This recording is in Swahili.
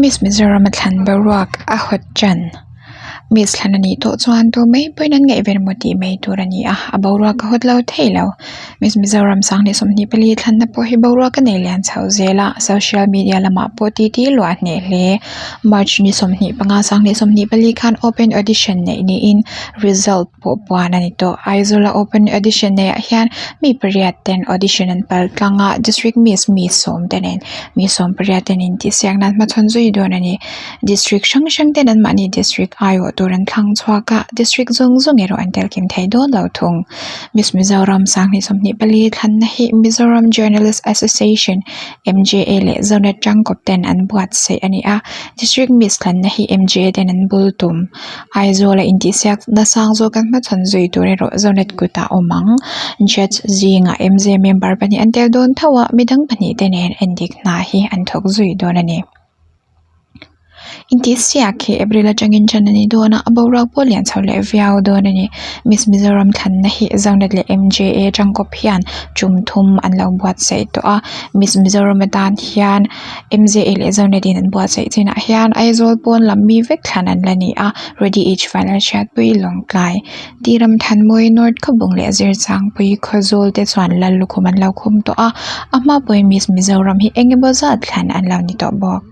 Miss Mizoram thlan boruak a hot jan. Miss thlanani to chuan to mai poinan ngai vermoti mai turani a boruak hot lo thailo. Miss Mizoram sangni somni pali thlan na po hi boruak nei lian chau zela social media lama po ti lo ne hle march ni somni panga sangni somni pali khan open audition nei ni in result po puan ani to Aizawl open audition nei hian mi pariat ten audition an pal tlanga district miss Mizoram tenen Mizoram pariat tenin ti siang nan ma chon zui don ani district shang ten an mani district ayo turan thlang chhuaka district zung ero antel kim thei do lo thung Miss Mizoram sangni somni pali thlan na hi Mizoram Journalist Association MJA le zonet tangkop ten an buat se ani a district miss thlan na hi MJA ten an bultum Aizawl inti siak na sang zo kan ma chon zui tur ero zonet kuta omang jet zinga MJ member pani antel don thawa midang pani tenen endik na hi an thok zui don ani inti siak hi April atangin chanani dona aborak polian chaule viau donani Miss Mizoram thlan na hi zonet le MJA tangkop hian thum an lo buat sei to a Miss Mizoram dan hian MJA le zonet in an buat sei china hian Aizawl pon lam mi vek thlan an lani a ready each final chat pui long klai tiram than moi north khobung le zir chang pui khozol te chuan lal lukhum an lo khum to a ama poi Miss Mizoram hi engeboza thlan an lo ni to bok